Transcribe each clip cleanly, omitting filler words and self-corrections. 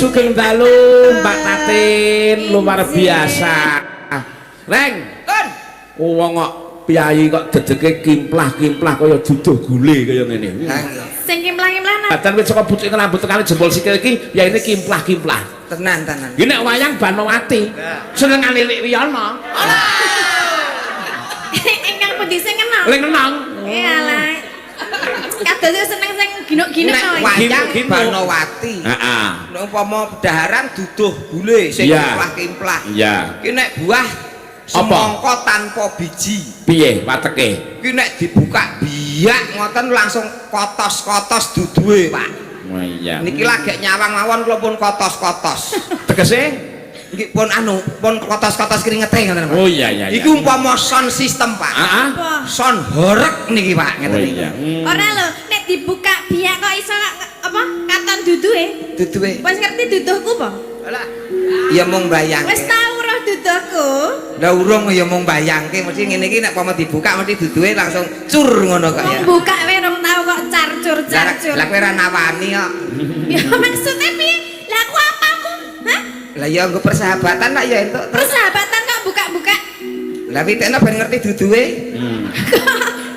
sugeng dalu Mbak Tatin luar biasa. Reng. Kon. Wong kok piyayi kok dedeke kimplah-kimplah kaya duduh gule kaya ngene. Sing kimplah-kimplah nang. Badan wis saka butuke rambut tekane jempol sikil iki ya ini kimplah-kimplah. Tenan. Iki nek wayang Banowati. Senengane Lik Wiyana. Ingkang pundi sing kenal? Ling kenang. Iyalah. Kados seneng sing ginuk-ginuk Nek to. wayang Gino. Banowati. Heeh. Nek umpama daharan duduh gule sing Iya. kimplah-kimplah. Iya. Ki nek buah semangka tanpa biji. Piye wateke? Ki nek dibuka biak ngoten langsung kotos-kotos duduhe, Pak. Oh iya. Niki lagi nyawang mawon kula pun kotos-kotos. Tegese? Niki pun pun kotos-kotos kringete ngoten, Pak. Oh iya. Iki umpama sound system, Pak. Heeh. Apa? Sound horeg niki, Pak, Oh ngeten iki. iya. Ora lho, nek dibuka biak kok iso apa? Katon duduhe. Duduhe. Wis ngerti duduhku apa? Alah. Ya mung bayangke. Wis tau roh duduhku. Lah urung ya mung bayangke mesti ngene iki nek pama dibuka mesti duduhe langsung cur ngono kok ya. Wong buka wae rong tau kok carcur-carcur. Lah kowe ora nawani kok. Ya maksudnya piye? Lah aku apamu? Hah? Lah ya nggo persahabatan lah ya entuk. Persahabatan kok buka-buka. Lah pitekno ben ngerti duduhe.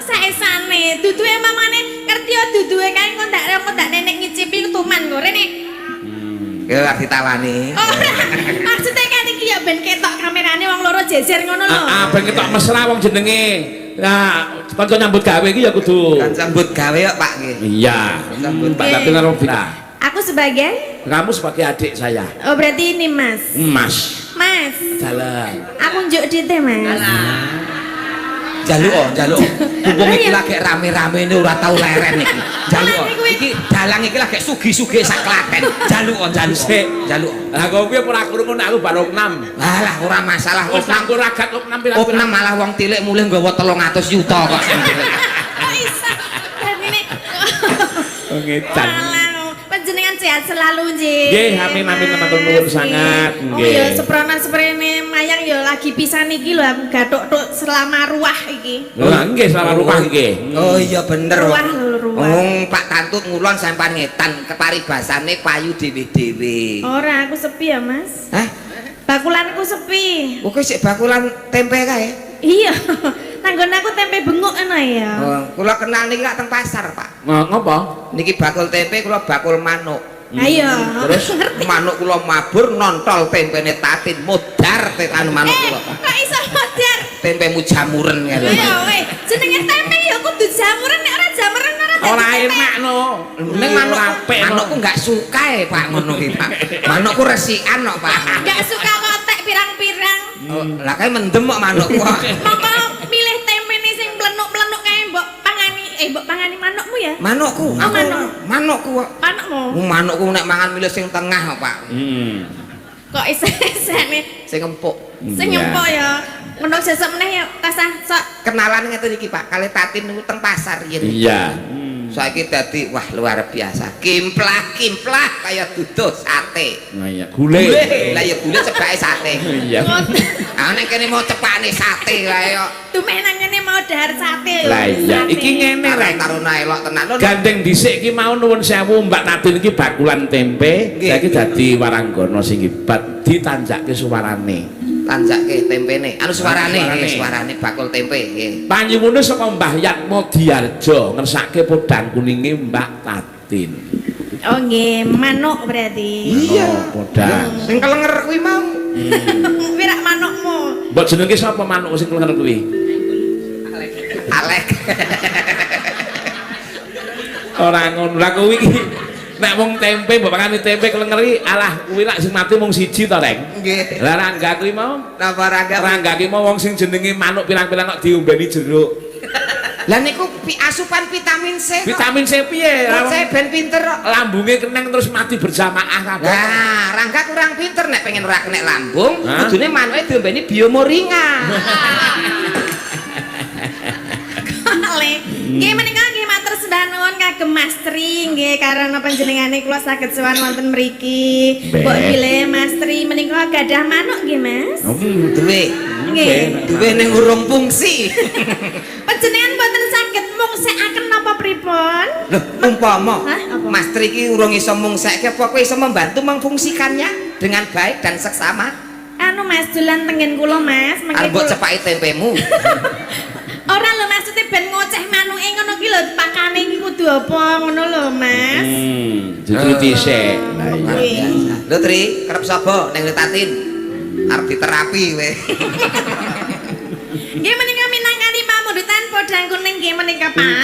Saesane, duduhe mamane ngerti ya duduhe kae kok ndak nenek ngicipi ketuman kok rene. Ya ora ditawani. Ora. Maksudnya kan iki ya ben ketok kamerane wong loro jejer ngono lho. Ben ketok mesra wong jenenge. Nah, kanca nyambut gawe iki ya kudu. Kan sambut gawe kok Pak nggih. Iya. Mbak Tatin karo Vina. Aku sebagai Kamu sebagai adik saya. oh berarti ini Mas. Mas. Mas. Dalan. Aku njuk dite Mas. Jaluk. Mumpung iki lagi rame-rame ini ora tau leren iki. Jaluk. Iki dalang iki lagi sugi-sugi sak Klaten. Jaluk. Sik. Jaluk. Lah kok kuwi ora krungu nek aku baru 6. Alah ora masalah. Wis nangkur ragat 6 Opnam malah wong tilik mulih nggawa 300 juta kok. Kok iso? Dan ini Ngedan. panjenengan sehat selalu nggih. Nggih, amin teman-teman nuwun sangat. Oh ya seprona seprene mayang ya lagi pisan iki lho aku gathuk-tuk selama ruah iki. Lah nggih selama rumah nggih. Oh iya bener. Ruah lho ruah. Wong Pak Tantut ngulon sampean ngetan keparibasane payu dhewe-dhewe. Ora aku sepi ya Mas. Hah? Bakulanku sepi. Oke sik bakulan tempe kae. Iya. Tanggon aku tempe benguk ana ya. Oh, kula kenal niki lak teng pasar, Pak. Ngopo? Niki bakul tempe kula bakul manuk. Ayo. Terus manuk kula mabur nontol tempene Tatin modar anu manuk kula. Kok iso modar? Tempemu jamuren ngene. Ayo weh, jenenge tempe ya kudu jamuran nek ora jamuran ora dadi Ora tempe. enak no. Ning manukku enggak suka Pak ngono ki, Pak. Manukku resikan kok, Pak. Enggak suka kok tek pirang-pirang. Oh, lah kae mendem kok manukku. Mongko milih tempe nih sing plenuk-plenuk kae mbok pangani manukmu ya. Manukku. Oh, manuk. Manukku kok. Manukmu. Manukku nek mangan milih sing tengah kok, Pak. Kok isih-isihne Sing empuk. sing empuk ya. Menung sesuk meneh ya tasah sok. Kenalan ngeten iki, Pak. Kali Tatin niku teng pasar yen. Iya. Saiki dadi wah luar biasa. Kimplah kaya duduh sate. Nah iya, gule. Lah ya gule sebake sate. Iya. Ah nek kene mau cepane sate kae kok. Tumeh nang ngene mau dahar sate. Lah iya, iki ngene rek. Taruna elok tenan. Gandeng dhisik iki mau nuwun sewu Mbak Tatin iki bakulan tempe, Nggih. saiki dadi waranggono sing hebat ditanjakke suwarane. Tanjake tempene. Anu suarane bakul tempe nggih. Panyuwune saka Mbah Yatmo Diarjo ngersake podang kuninge Mbak Tatin. Oh nggih, manuk berarti. Iya. Oh, podang. Sing kelenger kuwi mau. Wirak manukmu. Mbok jenenge sapa manuk sing klenger kuwi? Alek. Ora ngono. Lah kuwi iki nek wong tempe mbok pangani tempe klenger iki alah kuwi lak sing mati mung siji to, Reng. Nggih. Lah Rangga kuwi mau Napa Rangga? Rangga ki mau wong sing jenenge manuk pirang-pirang kok diombeni jeruk. Lah niku asupan vitamin C. kok. Vitamin C piye? Kok saya ben pinter kok. Lambunge keneng terus mati berjamaah kabeh. Lah, Rangga kurang pinter nek pengen ora kena lambung, Hah? kudune manuke diombeni biomoringa. Kale. Nggih menika nggih matur sedaya nuwun kagem Mas Tri nggih karena panjenengane kula saged sowan wonten mriki. Mbok bilih Mas Tri menika gadah manuk nggih Mas. Duwe. Nggih. Duwe ning urung fungsi. Panjenengan mboten saged mungsekaken napa pripun? Loh, umpama. Hah, apa? Mas Tri iki urung iso mungsekke apa kowe iso membantu memfungsikannya dengan baik dan seksama? Anu Mas dolan tengen kula Mas, Arep mbok cepaki tempemu. Ora lho maksudnya ben ngoceh manuke ngono ki lho pakane iki kudu apa ngono lho Mas. Justru dhisik. Lah iya. Lho Tri, kerep sapa ning Tatin? Arep diterapi kowe. Nggih menika minangkani pamundutan podang kuning nggih menika Pak.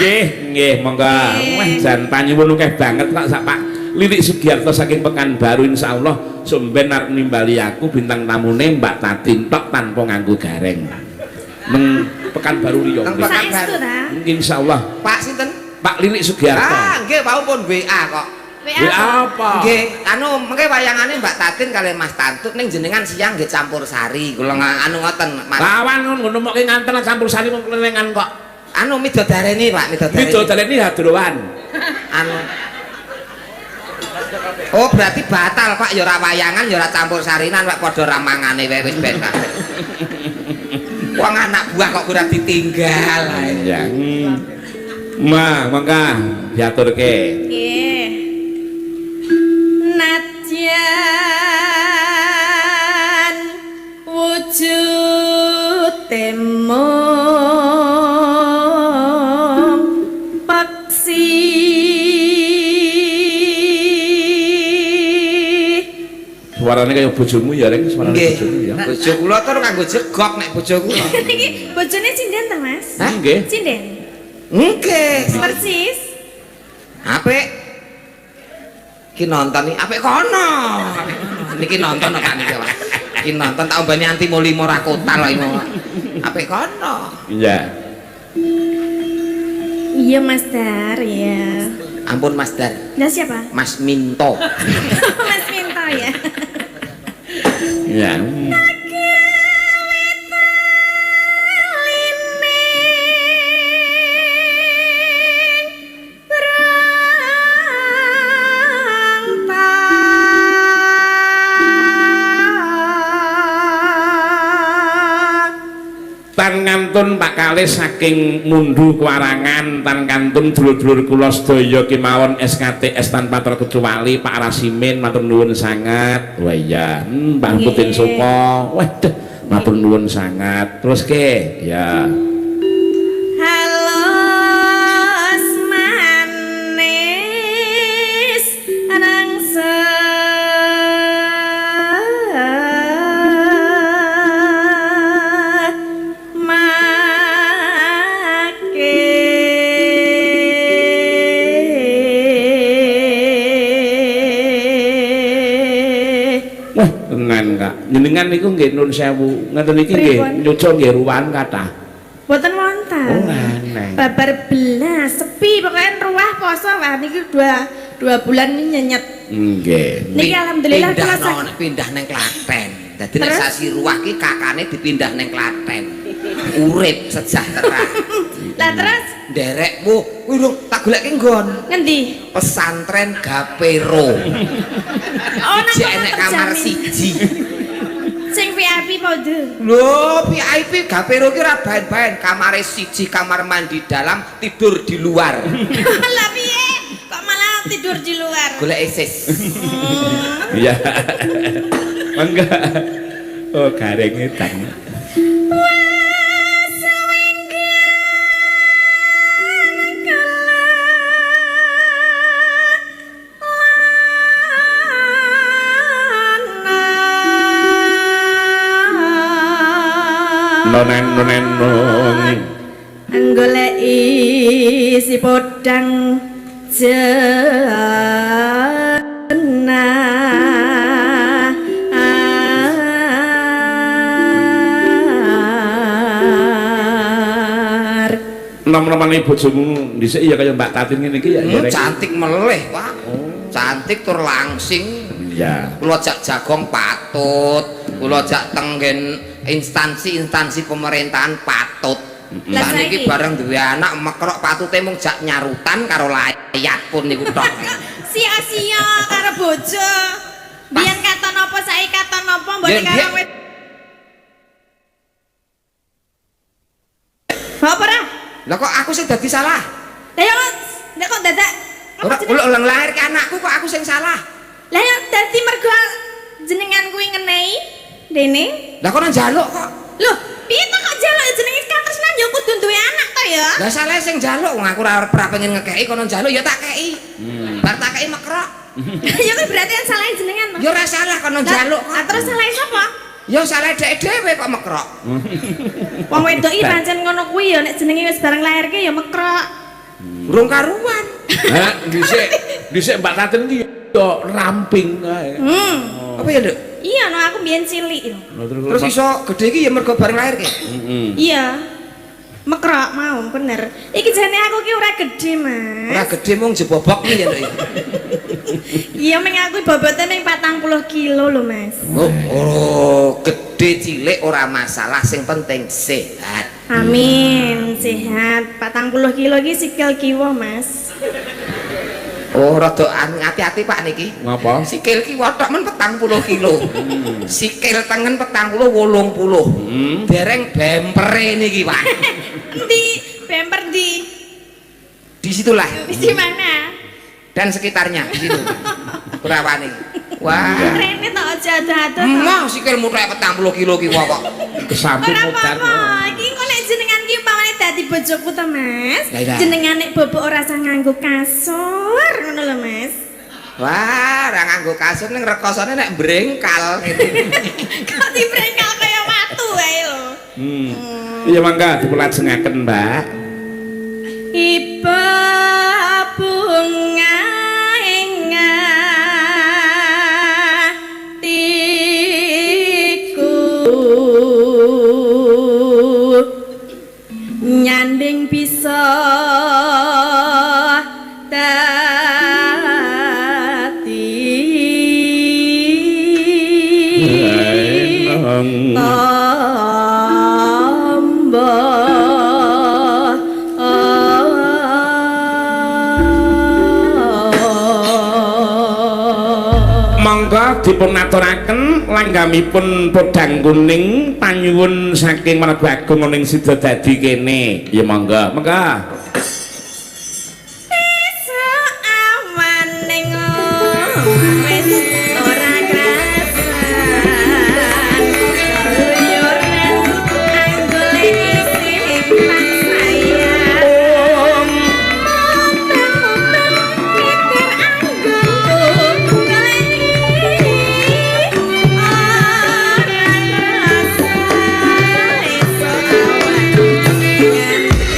Nggih, monggo. Wah, jan panyuwun akeh banget kok sak Pak Lilik Sugiarto saking Pekanbaru insyaallah somben arep nimbali aku bintang tamune Mbak Tatin tok tanpa nganggo gareng. Neng Pekanbaru riyo. Saestu ta? Insyaallah. Pak sinten? Pak Lilik Sugiarto. Ah, nggih wau pun WA kok. WA apa? Nggih, anu mengke wayangane Mbak Tatin kali Mas Tantut ning jenengan siang nggih campur sari. Kula anu ngoten, Mas. Lawan ngono moke nganten campur sari mung kelengan kok. Anu midodareni, Pak, midodareni. Midodareni hadrowan. Anu. Oh, berarti batal, Pak. Ya ora wayangan, ya ora campur sarinan, Pak, padha ramangane wae wis ben. Wong anak buah kok ora ditinggal. Ya. Mangga diaturke. Nggih. Nadyan wujud temong paksi Suarane kaya bojomu ya, Reng, suarane bojomu ya. Bojo kula tur nganggo jegok nek bojo kula. Niki bojone sinden ta, Mas? Hah, nggih. Sinden. Nggih. Persis. Apik. Ki nonton iki apik kono. Niki nonton kok niki, Pak. Ki nonton tak ombani anti molimo ra kotal kok iki. Apik kono. Iya. Iya, Mas Dar, ya. Ampun Mas Dar. Nah, siapa? Mas Minto. Mas Minto ya. Iya. Tan kantun Pak Kalis saking Mundu Kuarangan, tan kantun dulur-dulur kula sedaya kemawon SKTS tanpa terkecuali Pak Rasimin matur nuwun sangat. Wah iya, Mbah Putin Sopo. Waduh, matur nuwun sangat. Terus ke, ya. Halo manis rangsa Wah, tengan Kak. Jenengan niku nggih nun sewu. Ngoten niki nggih nyucuk nggih ruwahan kathah. Boten wonten. Oh, aneh. Babar belas sepi pokoknya ruah poso lah niki dua bulan ini nyenyet. Nggih. Niki alhamdulillah kula pindah neng Klaten. Dadi nek sasi ruah ki kakane dipindah neng Klaten. Urip sejahtera. Lah terus Nderekmu, kuwi lho tak goleki nggon. ngendi? Pesantren Gapero. Oh nang Jek enek kamar siji. sing VIP padha. Lho, VIP Gapero ki ora baen-baen, kamare siji, kamar mandi dalam, tidur di luar. Lah piye? Kok malah tidur di luar? Golek isis. Iya. Mangga. Oh, gareng edan. Nonen Goleki si podang jenah nom-nomane bojomu dhisik ya kaya Mbak Tatin ngene iki ya. Cantik meleh, Pak. Cantik tur langsing. Iya. Kula jak jagong patut, kula jak tenggen instansi-instansi pemerintahan patut. Lah Lah niki saiki bareng duwe anak mekrok patute mung jak nyarutan karo layat pun niku tok. sia-sia karo bojo. Biyen katon apa saiki katon apa mboten karo wit. Apa ora? Lah kok aku sing dadi salah? Ya nek kok dadak Ora kula lahir ke anakku kok aku sing salah. Lah ya dadi mergo jenengan kuwi ngenehi dene. Lah kok njaluk kok. Loh, piye to kok jaluk jenenge katresnan ya kudu duwe anak to ya? Lah salah sing njaluk wong aku ora pengen ngekeki kono njaluk ya tak kei. Bar tak kei mekrok. Ya kuwi berarti kan salah jenengan to. Ya ora salah kono njaluk kok. Terus salah sapa? Ya salah dhek dhewe kok mekrok. Wong wedok iki pancen ngono kuwi ya nek jenenge wis bareng lairke ya mekrok. Urung karuan. Ha, dhisik Mbak Tatin iki yo ramping kae. Apa ya, Nduk? Iya, no aku mbiyen cilik. Terus iso gede iki ya mergo bareng lahir ki. Iya. Mekrok mau bener. Iki jane aku ki ora gede, Mas. Ora gede mung jebobok iki ya, Nduk. Iya, meng aku bobote meng 40 kilo lho, Mas. Oh, gede cilik ora masalah, sing penting sehat. Amin, sehat. 40 kilo iki sikil kiwa, Mas. Oh, rada hati-hati Pak niki. Ngapa? Sikil kiwa tok men 40 kilo. Sikil tengen 40 80. Dereng bempere niki, Pak. Endi bemper di Disitulah. di mana? Dan sekitarnya di situ. Perawane. Wah. Rene to aja ado-ado. Mah sikilmu rek 40 kilo kiwa kok. Kesambung Ora mudan. apa-apa. Iki kok nek jenengan ki umpamane dadi bojoku to, Mas. Ya, ya. Jenengan nek bobok ora usah nganggo kasur ngono lho, Mas. Wah, ora nganggo kasur ning rekosane nek brengkal. Kok dibrengkal kaya watu wae lho. Iya mangga dipelajengaken, Mbak. Iba bunga ing atiku nyanding bisa dadi Monggo dipun aturaken langgamipun podang kuning panyuwun saking Marga Agung ning sida dadi kene. Ya monggo, monggo. esuk awan ning wis ora krasan luyur nang anggole isih paksaya mikir anggulku goleki ora rasa esuk awan nganti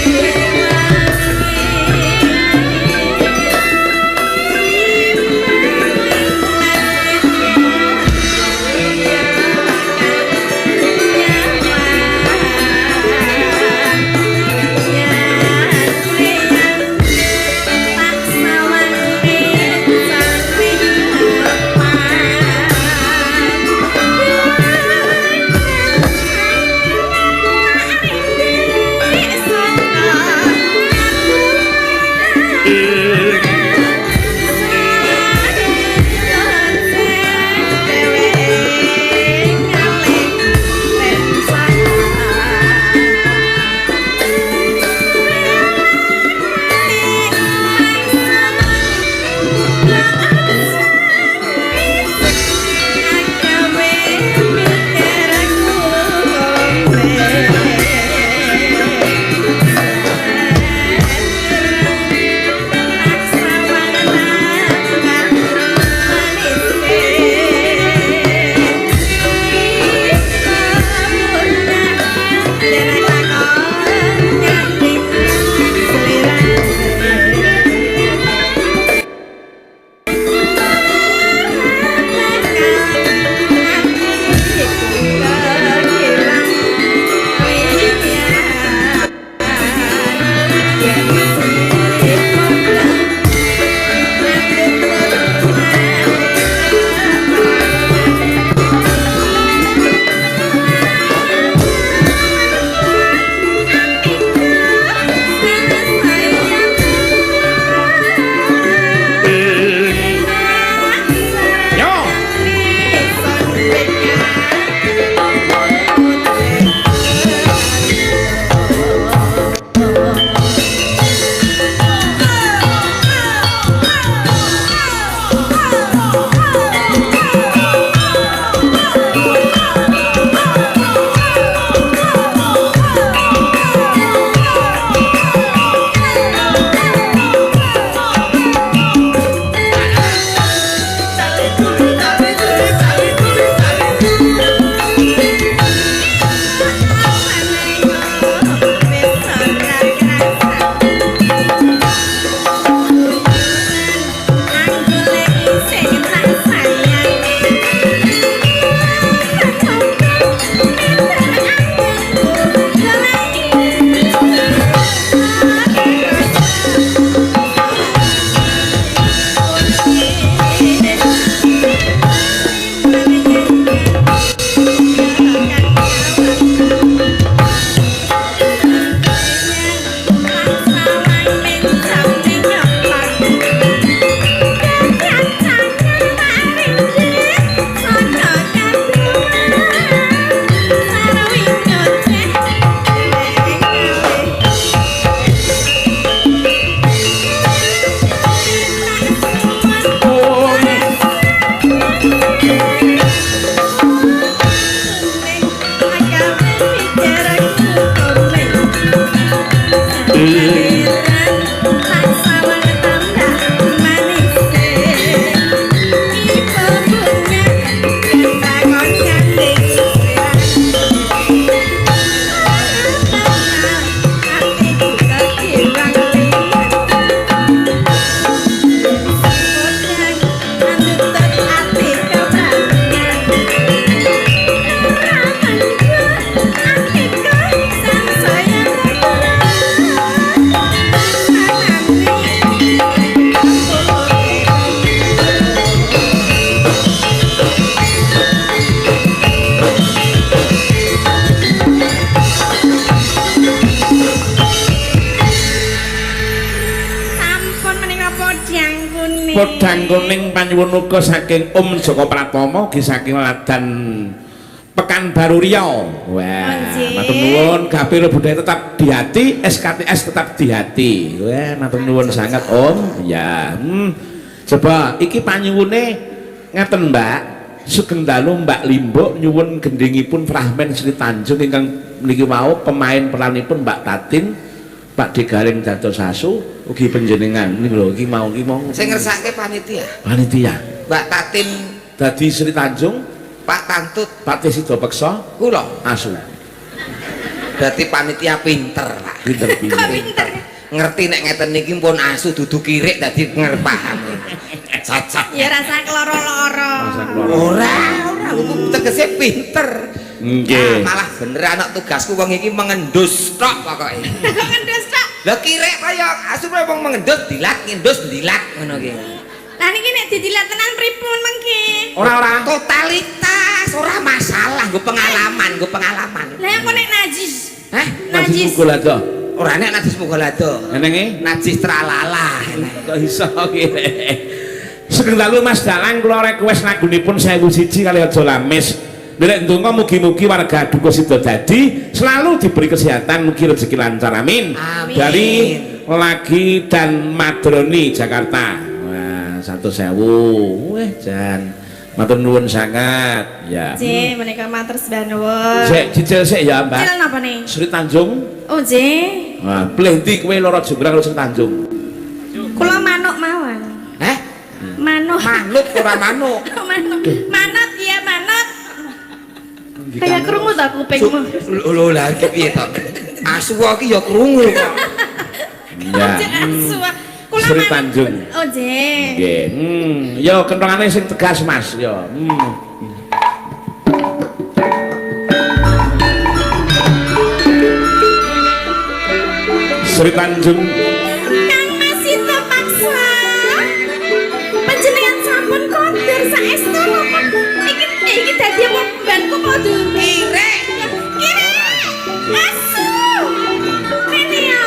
podhang kuning panyuwun uga saking Om Joko Pratama ugi saking Ladan Pekanbaru Riau. Wah, matur nuwun Gapir budaya tetap di hati, SKTS tetap di hati. Wah, matur nuwun sangat Om. Ya. Coba iki panyuwune ngaten Mbak. Sugeng dalu Mbak Limbuk nyuwun gendhingipun Fragmen Sri Tanjung ingkang niki wau pemain peranipun Mbak Tatin, Pak Degaring dados asu ugi panjenengan niku lho iki mau sing ngersake panitia. Panitia. Mbak Tatin Dadi Sri Tanjung, Pak Tantut, Pak Tesida Peksa, kula. asu. Berarti panitia pinter, Pak. Pinter-pinter. Pinter. Ngerti nek ngeten niki pun asu dudu kirik dadi ngerpaham. Cocok. Ya rasa keloro-loro. Ora tegese pinter. Nggih. Malah bener anak tugasku wong iki mengendus tok pokoke. Ngendus tok. Lah kirek kaya asu wong mengendus dilat ngendus dilat ngono ki. Lah niki nek didilat tenan pripun mengki? Ora-ora Totalitas, ora masalah, nggo pengalaman. Lah yang kok nek najis. Hah? najis mugolado. Ora nek najis mugolado. Enenge Najis tralala. kok iso ki. Sugeng dalu Mas Dalang kula request lagunipun 1001 kali aja lamis. Nek ndonga mugi-mugi warga Dukuh Sidodadi selalu diberi kesehatan, mugi rezeki lancar amin. Amin. Dari Lagi dan Madroni Jakarta. Wah, 100.000. Weh jan. Matur nuwun sangat. Ya. J menika matur sembah nuwun. Sik cicil sik ya, Mbak. Cicil napa nih? Sri Tanjung. Oh J. Wah, pilih ndi kowe lara jumbrang Sri Tanjung. Kula manuk mawon. Heh? Manuk. Manut ora manuk. Manuk. Manut ya manut. Kayak krungu ta kupingmu. Lho lah iki piye to? Asu iki ya krungu kok. Ya. Asu. Kula Sri manuk. Tanjung. Oh J. Nggih. Yo kenthongane sing tegas, Mas. Yo. Sri Tanjung. Kang masih terpaksa. Panjenengan sampun kondur saestu napa? Iki dadi apa banku padha. Kirek. Kirek. Asu. Rene ya.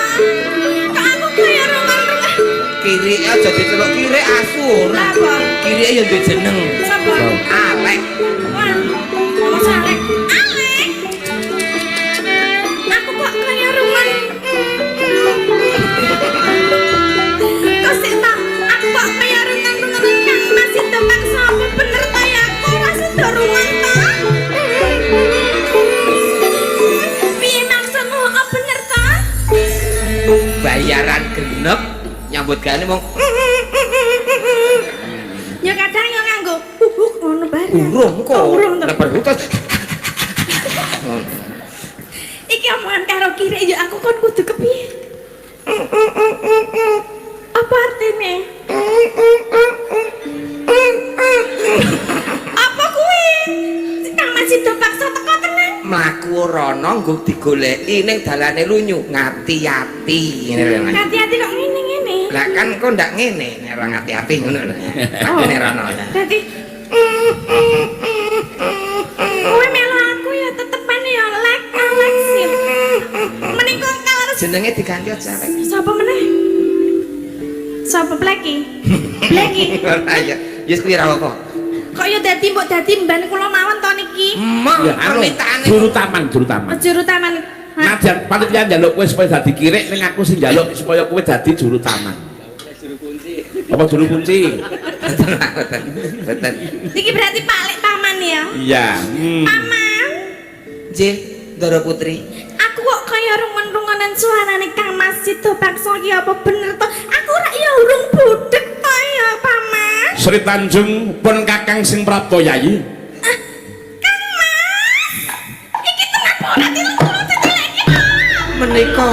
Kok aku kaya rungan-rungan. Kirek aja diceluk kirek asu ora. Apa? Kirek ya duwe jeneng. Sapa? Alek. Wah. Mas Alek. Alek. Aku kok kaya rungan. Kok sik ta? Aku kok kaya rungan-rungan Kang masih terpaksa apa bener ta ya? Aku ora sida rungan ta. Piye maksudmu apa bener ta? Bayaran genep nyambut gawe wong Ya kadang yo nganggo ngono bareng. urung kok. Urung to. Nek perlu terus Iki omongan karo kiri ya aku kon kudu kepiye? Apa artinya? Apa kuwi? Kang masih do paksa teko tenan. mlaku rono nggo digoleki ning dalane lunyu, ngati-ati ngene lho. Hati-hati kok ngene-ngene. Lah kan kok ndak ngene, nek ora ngati-ati ngono lho. Ngene rono. Dadi kowe melu aku ya tetepan ya lek sih. Menika kalau Jenenge diganti aja rek. sapa meneh? Sapa Blackie? Blackie. Ora ya. Yes kuwi ra apa. Kok ya dadi mbok dadi mban kula mawon to niki. Emang Ya anu, permintaane juru taman, juru taman. Juru taman. Hah? Najan panitia njaluk kowe supaya dadi kirek ning aku sing njaluk supaya kowe dadi juru taman. Apa juru kunci? Betul. Niki berarti Pak Lek Paman ya? Iya. Paman. J, Dara Putri. Aku kok kaya rungun-rungunan suarane Kang Mas Sido Paksa ki apa bener to? Aku ora ya urung budhek to ya, Paman. Sri Tanjung pun kakang sing Prapto Yayi. Kang Mas. Iki tenan apa ora dilungguh ditileki. Menika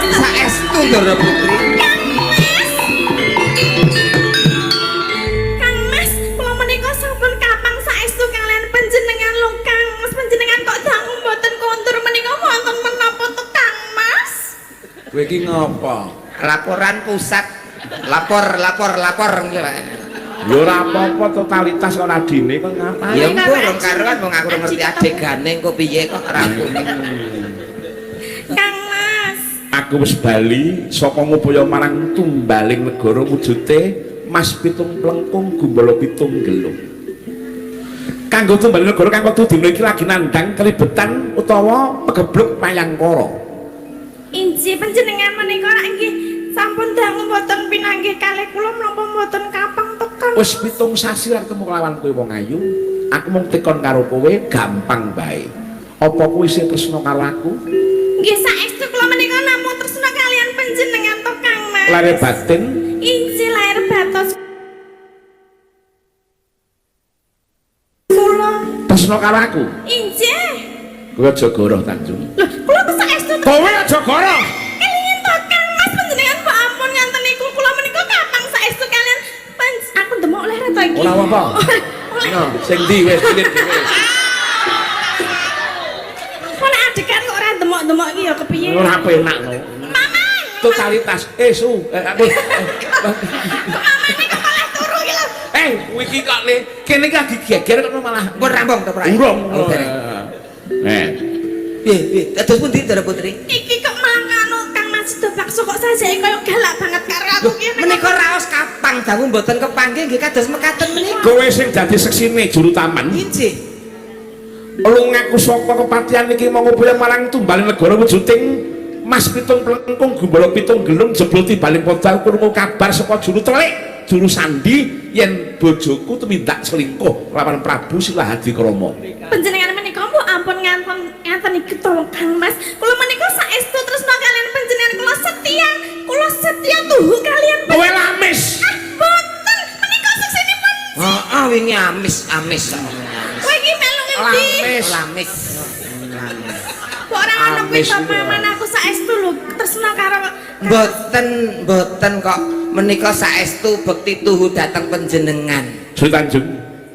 saestu Dara Putri. Kang Mas, kula menika sampun kapang saestu kalian panjenengan lho Kang Mas. Panjenengan kok dangu mboten kondur menika wonten menapa to Kang Mas? Kowe iki ngopo? Laporan pusat. Lapor. Ya ora apa-apa totalitas kok adine kok ngapain? Ya engko rong karuan wong aku ora ngerti adegane engko piye kok ora kuning. Kang Mas. Aku wis bali saka ngupaya marang tumbaling negara wujude Mas pitung plengkung gumbala pitung gelung. Kanggo tumbal negara kang kudu dina iki lagi nandhang kelibetan utawa pegebluk payangkara. Inji panjenengan menika inggih sampun dangu mboten pinanggih kalih kula menapa mboten kapang tekan. Wis pitung sasi ra ketemu kelawan kowe wong ayu. Aku mung tekon karo kowe gampang bae. Apa kowe isih tresna karo aku? Nggih saestu kula menika namung tresna kalian panjenengan to Kang Mas. Lahir batin Inji lahir batos kula. tresna karo aku. Inji. Kowe aja goroh Tanjung. Lho, kula kok saestu to. Kowe aja goroh. Kalian to Kang Mas panjenengan kok ampun nganten niku kula menika kapang saestu kalian aku demok oleh ra to iki. Ora apa-apa. No, sing ndi wis cilik dhewe. Kok nek adegan kok ora demok-demok iki ya kepiye? Ora penak no. Mamang. Totalitas su aku Mamane kok malah turu iki lho. kowe iki kok le kene iki lagi geger kok malah Pun rambung to, Prak? urung. Oh, dereng. Piye? Dados pundi Dara Putri? Iki kok malah anu Kang Mas do bakso kok sajake koyo galak banget karo aku ki. Menika raos kapang dawuh mboten kepanggih nggih kados mekaten menika. Kowe sing dadi seksine juru taman. Injih. Lu ngaku saka kepatihan iki mau ngupaya marang tumbal negara wujuding Mas pitung plengkung gumbala pitung gelung jebul tibaling podal krungu kabar saka juru telik juru sandi yen bojoku tumindak selingkuh lawan Prabu Silahadi Krama. Panjenengan menika mbok ampun nganten iki to Kang Mas. Kula menika saestu tresna kalian panjenengan kula setia tuhu kalian. Kowe lamis. Boten menika seksinipun. Heeh, wingi amis. Kowe iki melu ngendi? Lamis. Kok ora ana kuwi to paman aku saestu lho tresna karo Mboten kok menika saestu bekti tuhu dhateng panjenengan. Sri Tanjung.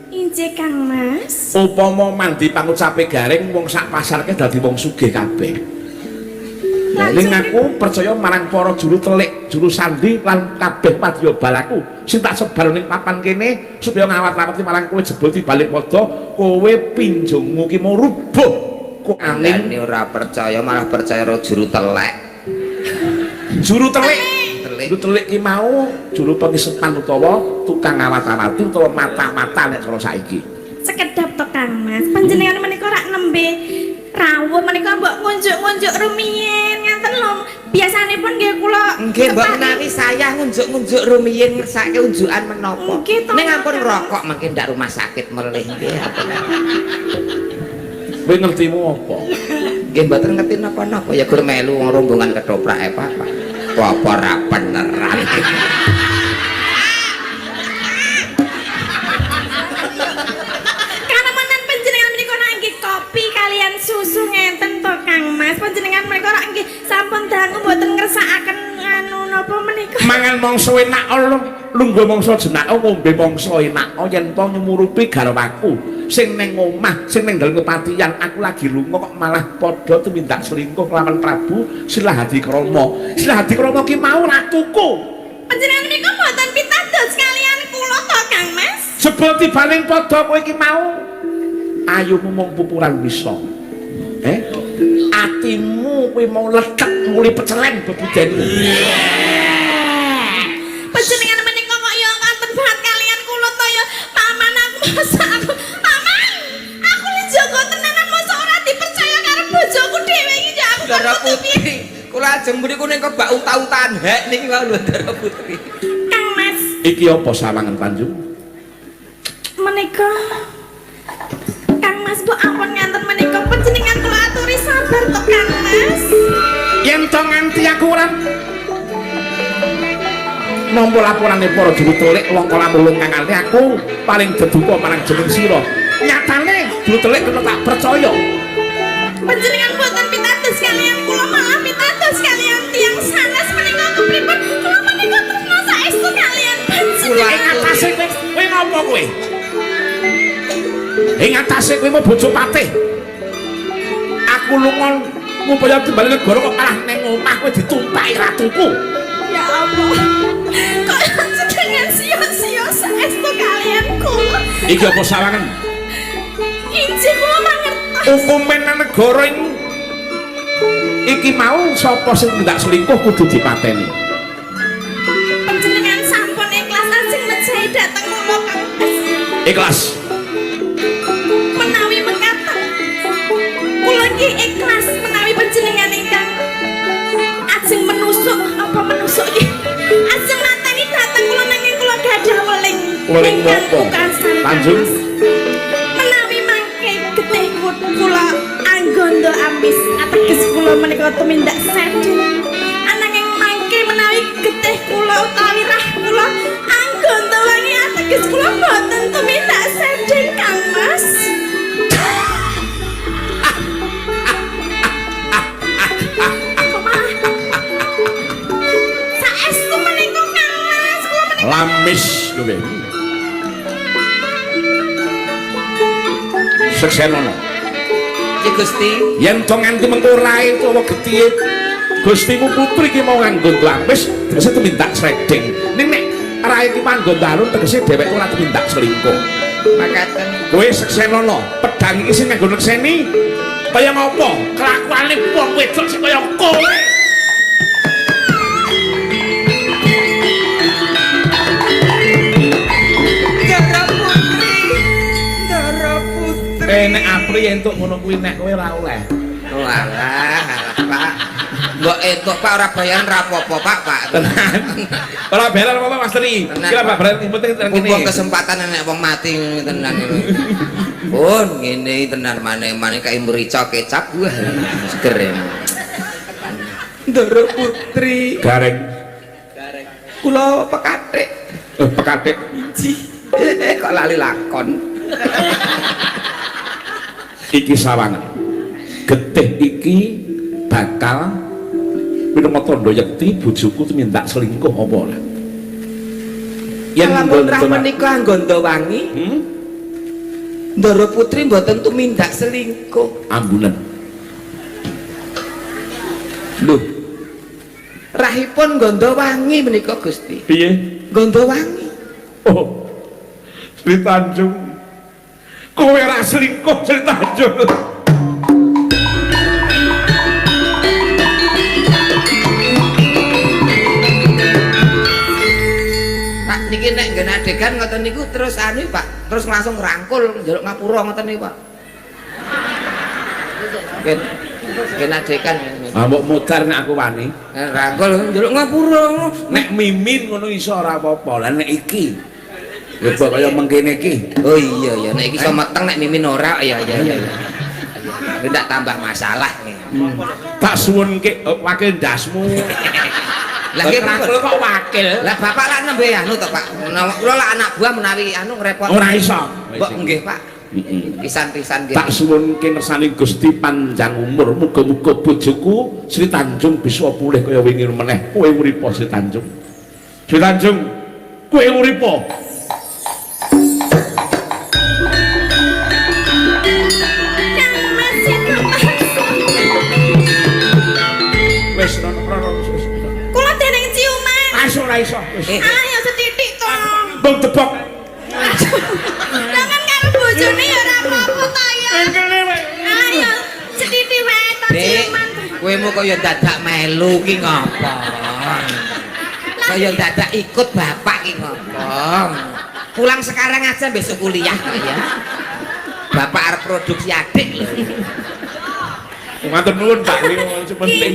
Injih Kang Mas. Upama mandi pangucape garing wong sak pasarke dadi wong sugih kabeh. Ning aku percaya marang para juru telik, juru sandi lan kabeh padya balaku sing tak sebar ning papan kene supaya ngawat-awati marang kowe jebul tibalik pada kowe pinjungmu ki mau rubuh kok angin. Ora percaya malah percaya karo juru telek. Juru telik. Juru telik ki mau juru pengisepan utawa tukang ngawat-awati utawa mata-mata nek cara saiki. Sekedap to Kang Mas. Panjenengan menika rak nembe rawuh menika mbok ngunjuk-ngunjuk rumiyin ngaten lho. Biasanipun nggih kula Nggih mbok menawi saya ngunjuk-ngunjuk rumiyin ngersake unjukan menapa. Ning ampun ngrokok mungkin ndak rumah sakit melih nggih. Kowe ngertimu apa? Nggih mboten ngerti napa-napa ya gur melu wong rombongan ketoprak Pak. Apa ora beneran. Kanemenan panjenengan menika nggih kopi kalian susu ngenten to Kang Mas. Panjenengan menika nggih sampun dangu mboten ngersakaken anu napa menika. Mangan mangsa enak lungguh mangsa jenak ngombe mangsa enak yen to nyumurupi garwaku sing ning omah sing ning dalem kepatihan aku lagi lunga kok malah padha tumindak selingkuh lawan Prabu Silahadi Krama. Silahadi Krama ki mau ratuku. Panjenengan menika mboten pitados kalian kula to Kang Mas. Jebul tibaning padha kowe iki mau ayumu mung pupuran wisa. Atimu kowe mau lecek muli pecelen bebudenmu. Panjenengan menika kok ya wonten banget kalian kula to ya paman aku masa aku paman aku li jaga tenanan masa ora dipercaya karo bojoku dhewe iki ya aku Dara kok piye Putri, kula ajeng mriku ning kebak uta-utan hek niki wae lho Dara Putri. Kang Mas Iki apa sawangan Tanjung? menika Kang Mas mbok ampun nganten menika panjenengan kula aturi sabar to Kang Mas. Yen to nganti aku ora nampa laporane para juru telik wong kala mulung kang ali aku paling deduka marang jeneng sira. Nyatane juru telik kena tak percaya. Panjenengan mboten pitados kalian kula malah pitados kalian tiyang sanes menika kepripun kula menika tresna saestu kalian panjenengan. Ing atase kowe ngopo kowe? Ing atase kowe mau bojo patih. Aku lunga ngupaya timbal negara kok malah ning omah kowe ditumpaki ratuku. Ya Allah. Kok jenengan sia-sia saestu kalian kula. Iki apa sawangan? Injih kula mangertos. Ukumen negara iki mau sapa sing tindak selingkuh kudu dipateni. Panjenengan sampun ikhlas asing Ikhlas. Menawi mengkata kula nggih ikhlas menawi panjenengan ingkang ajeng menusuk apa menusuk nggih ajeng mateni dhateng kula nanging kula gadah weling ingkang pungkasan Tanjung menawi mangke getih kula anggondo amis ateges kula menika tumindak sedheng ananging mangke menawi getih kula utawi rah kula anggondo wangi ateges kula boten tumindak sedheng Kang Mas. Saestu menika Kang Mas kula menika lamis kowe. Seksenono. Ki Gusti Yen to nganti mengko rae utawa getih Gustimu putri ki mau nganggo lamis tegese tumindak sredeng. Ning nek rae ki panggon darun tegese dheweke ora tumindak selingkuh. makaten Kowe seksenono, pedang iki sing nganggo nekseni kaya ngapa? Kelakuane wong wedok sing kaya kowe. Dara putri Nek apri entuk ngono kuwi nek kowe ora oleh. walah Pak mbok entuk Pak ora bayaran ra apa-apa Pak Tenan. Ora beler apa Mas Tri. Tenan. Kira Pak beler penting tenan mumpung kene. kesempatan nek wong mati tenan iki pun ngene tenan maneh-maneh kae mrica kecap wah seger Dara putri Gareng. kula pekatik Pekatik. kok lali lakon Iki sawangan. Getih iki bakal minangka tandha yekti bojoku tumindak selingkuh apa ora? Yen lamun rah nggon- menika anggondo wangi Dara putri mboten tumindak selingkuh ambunan. lho rahipun gondo wangi menika Gusti Piye? gondo wangi Oh. Sri Tanjung. Kowe ora selingkuh Sri Tanjung. Pak niki nek nggen adegan ngoten niku terus anu Pak terus langsung ngrangkul njaluk ngapura ngoten niku Pak nggen adegan Mbok mutar nek aku wani. ngrangkul njaluk ngapura Nek mimin ngono iso ora apa-apa. Lah nek iki ya kok kaya mengkene iki. oh iya ya nek iki iso meteng nek mimin ora ya ndak tambah masalah Tak suwunke wakil ndasmu. Lah nggih Rangkul kok wakil. lah bapak lah nembe anu to Pak kula lah anak buah menawi anu ngrepot Ora iso. mbok nggih Pak pisan-pisan nggih Tak suwunke ngersani Gusti panjang umur, muga-muga bojoku Sri Tanjung bisa pulih kaya wingi meneh. Kowe uripa Sri Tanjung. Sri Tanjung, kowe uripa. Kang Mas itu Wis rono wis. kula dereng ciuman Aso ora iso. Wis. alah ya setitik to Bong tebok. jangan karo bojone ya ora apa-apa ta ya alah ya setitik wae to Dek, ciuman kowe mu kaya dadak melu ki ngopo? Kaya dadak ikut bapak ki ngopo? Pulang sekarang aja besok kuliah ya. Bapak arep produksi adik lho. Matur nuwun Pak, iki penting.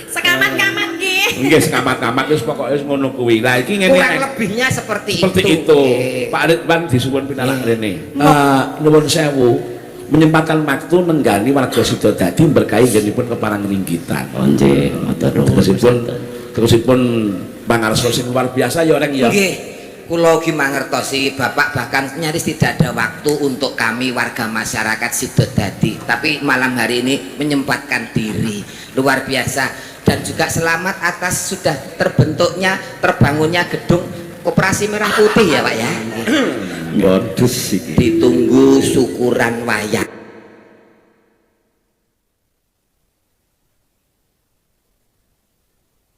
sekamat-kamat nggih Nggih sekamat-kamat wis pokoke wis ngono kuwi. Lah iki ngene Kurang lebihnya seperti seperti itu. itu. Nggih. Pak Ridwan disuwun pinalak rene. Nuwun sewu menyempatkan waktu nenggani warga Sidodadi berkahi genipun keparang ringgitan. Nggih, matur nuwun. Terusipun pangarsa sing luar biasa ya orang ya. Nggih. Kula ugi mangertosi Bapak bahkan nyaris tidak ada waktu untuk kami warga masyarakat Sidodadi, tapi malam hari ini menyempatkan diri luar biasa dan juga selamat atas sudah terbentuknya terbangunnya gedung Koperasi Merah Putih ya Pak ya. Modus iki. Ditunggu syukuran wayang.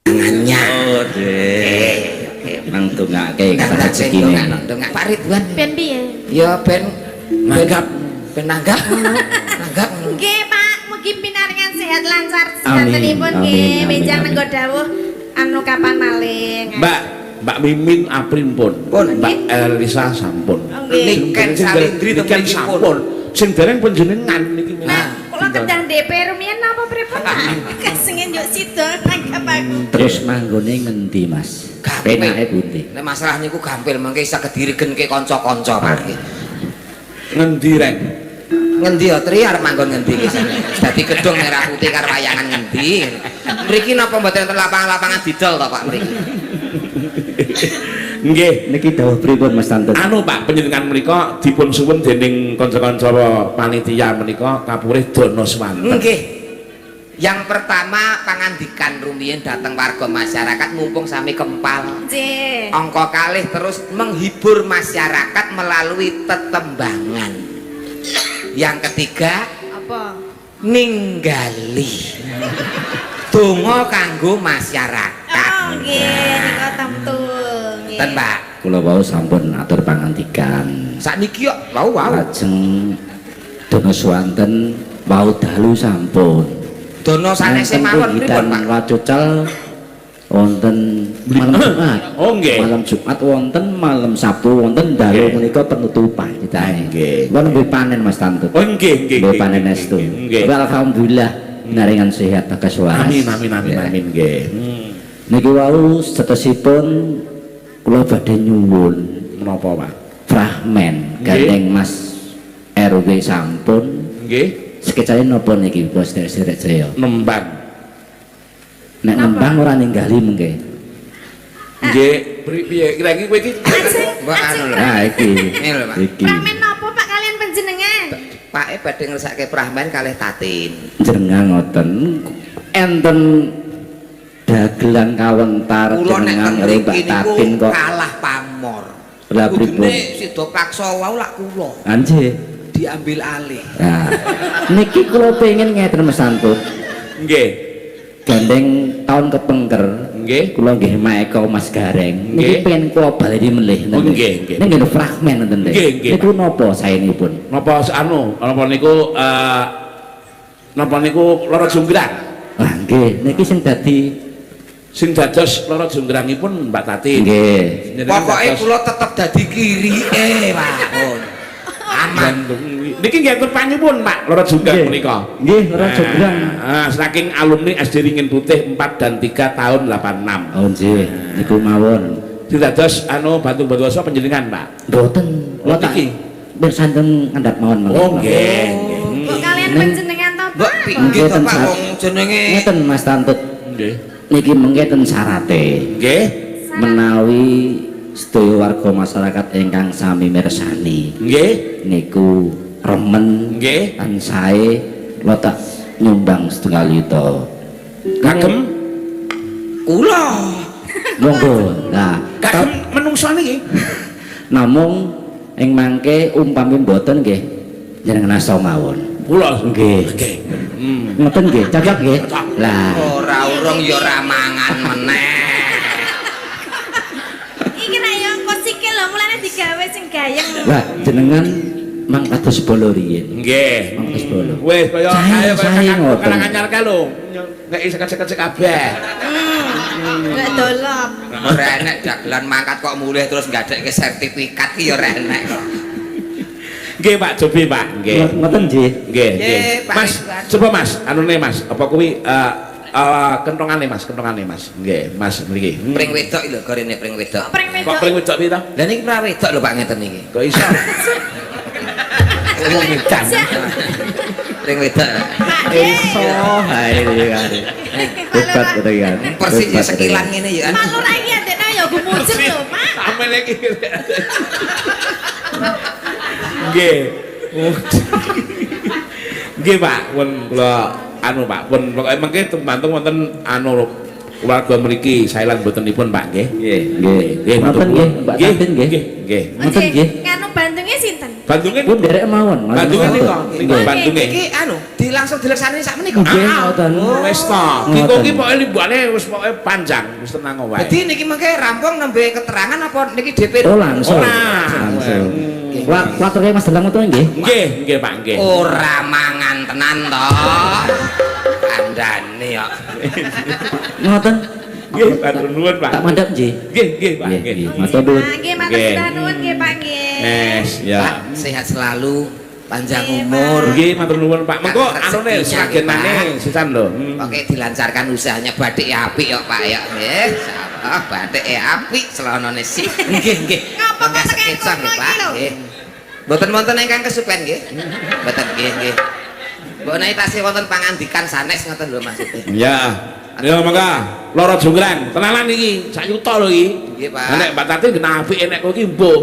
Tangannya. Oh, Dek. Nang tungake kata rezekine. Dongak Pak Ridwan. ben piye Ya ben Nanggap. ben nanggap. Nanggap. nggih Pak mugi pinaringan sehat lancar Amin, sedantenipun amin, nggih amin, benjang amin. nenggo dawuh anu kapan maling Mbak, Mbak Mimin Aprim pun. Mbak Elisa sampun. Niken Salindri Niken sampun. Sing dereng panjenengan niki. Nah, kula kedah DP rumiyin napa pripun? Kasengin yo sida tanggap aku. Terus manggone ngendi Mas? Penake pundi? Nek masalah niku gampil mengke saged dirigenke kanca-kanca Pak. Ngendi rek? Ngendi ya Tri arep manggon ngendi iki? Dadi gedung merah putih karo wayangan ngendi? Mriki napa mboten enten lapangan-lapangan didol to Pak mriki? Nggih, Niki dawuh pripun Mas Tantun? anu Pak, panjenengan menika dipun suwun dening kanca-kanca panitia menika kapurih dana swanten. Nggih. Yang pertama pangandikan rumiyin dateng warga masyarakat mumpung sami kempal. Nggih. Angka kalih terus menghibur masyarakat melalui tetembangan. Yang ketiga Apa? ninggali donga kanggo masyarakat. Oh, nggih, nika tamtu. Nggih. Ten Pak. Kula wau sampun atur pangandikan. Sakniki yo wau. Lajeng dana swanten wau dalu sampun. Dono sanese mawon pripun Pak? Wacucal wonten malam Jumat. Oh nggih. Malam Jumat wonten, malam Sabtu wonten, dalu menika penutupan kitane. Nggih. Kula nembe panen Mas Tantun. Oh nggih, nggih. Nembe panen estu. Nggih. Tapi alhamdulillah naringan sehat bagas waras. Amin amin amin amin nggih. Niki wau setesipun kula badhe nyuwun Menapa Pak? fragmen Nggih. gandeng Mas RW sampun. Nggih. Sekecane napa niki Bos Derek Jaya? Nembang. Nek nembang ora ninggali mengke. Nggih, piye kira-kira kowe iki? Mbak anu lho. Nah iki. Ini lho, Pak. Iki. Ramen napa Pak kalian panjenengan? Pake badhe ngresake pramen kalih tatin. Jenengan ngoten enten dagelan kawentar Kula nek jenengan teng karo Mbak mriki Tatin niku kok. kalah pamor. Lah pripun? Kudune sida paksa wau lak kula Anjir. diambil alih. Nah, niki kula pengen ngeten Mas Tantun. Nggih. Gandeng tahun kepengker. Nggih. Kula nggih maeka Mas Gareng. Niki Nggih. pengen kula baleni melih. Oh, nggih, nggih. Nek ngene fragmen nenten nggih. Nggih, nggih, Niku napa saenipun? Napa napa niku lara jonggrang? Lah nggih, niki sing dadi Sing dados lara jonggrangipun Mbak Tatin. nggih. Jenengan Pokoke dados kula tetep dadi kirike, Pak. Oh. Aman. gantung. Niki nggih panyuwun Pak lara jonggrang Nggih. menika. Nggih, lara jonggrang. Saking alumni SD Ringin Putih 4 dan 3 tahun 86. Oh nggih, niku mawon. Sing dados bantu-bantu asa panjenengan Pak. Mboten, kula Oh, tak niki. bersandeng ngandhap mawon mawon. Oh nggih. Kok kalian Neng- panjenengan to Mbok Pak? pinggir to Ngeten, Pak Sat. wong jenenge Ngeten Mas Tantut. Nggih. Niki mengketen syarate. Nggih. Menawi sedaya warga masyarakat ingkang sami mirsani Nggih. niku remen Nggih. lan sae kula tak nyumbang 1,5 yuta. Kagem kula. Monggo. Nah, kagem menungso niki. namung ing mangke umpami mboten nggih jenengan asta mawon. Kula Nggih. Nggih. Ngoten nggih, cocok nggih. Lah, Ora urung ya ora mangan meneh. Iki nek yo kok sikil lho mulane digawe sing gayeng. lah jenengan mang kados bolo riyin. Nggih. Mang kados bolo. Wis kaya Saya- ayo saya kaya ngoten. kakak anyar kae lho. Nek seket-seket kabeh. Nek dolop. Ora enek dagelan mangkat kok mulih terus nggadekke sertifikat ki ya ora enek kok. Nggih Pak Jobi Pak. Nggih. Ngoten nggih. Nggih, Nggih, nggih. Pak Mas, Ridwan. coba Mas, anune Mas, apa kuwi kentongane Mas. Nggih, Mas mriki. Pring wedok lho gorene pring wedok. Kok pring Kok wedok? pring wedok piye to? Lah niki pra wedok lho Pak ngeten iki. Kok iso? Ngomong edan. Pring wedok. Pak Nggih. Hai kan. Hebat betul kan. Persis ya Hebat, sekilan betul. ngene ya. Pak Lurah iki adekne yo gumujuk lho, Pak. Sampe lagi. Nggih. Nggih Pak, pun kula anu Pak, pun pokoke mengke tembantung wonten anu keluarga mriki saelan botenipun Pak nggih. Nggih, nggih. Nggih, Ngoten nggih, Mbak Nggih, Tatin nggih. Nggih. Ngoten nggih. Nganu bantunge sinten? Bantunge Pun derek mawon. bantunge nika, niku Nggih. bantunge. Iki anu langsung dilaksani sak menika. Nggih, ngoten. Wis to. Ngoten. Kiko ki pokoke limbane wis pokoke panjang, wis tenang wae. Jadi niki mengke rampung nembe keterangan apa niki DP? Oh langsung. Ora. Langsung. Kuaturke Mas Dalang ngoten nggih. Nggih, Pak, nggih. Ora mangan tenan to. Kandhane kok. Ngoten. Nggih, matur nuwun, Pak. Tak mandhap nggih. Nggih, Pak. Nggih, Nggih. nggih. Matur nuwun. Nggih, matur Nggih. sedah nuwun nggih Pak nggih. Ya. Pak, sehat selalu, panjang Nggih, umur. Nggih, matur nuwun, Pak. Mengko Rezekinya, anune nggih, sragen Pak. maneh sisan lho. Oke, dilancarkan usahanya batik ya apik ya Pak ya. Nggih, insyaallah batik ya apik selanone sih. Nggih, nggih. Ngapa kok Mangga tekan sekecok kono nggih Pak. iki lho? Nggih. Mboten wonten ingkang kesupen nggih. Mboten nggih, nggih. Mbok naik tasih wonten pangandikan sanes ngoten lho maksudnya. Ya. Ya mangga lara jonggrang. Tenanan iki, sak yuta lho iki. Nggih, Pak. Nek Mbak Tati genah apik enek kok iki mbuh.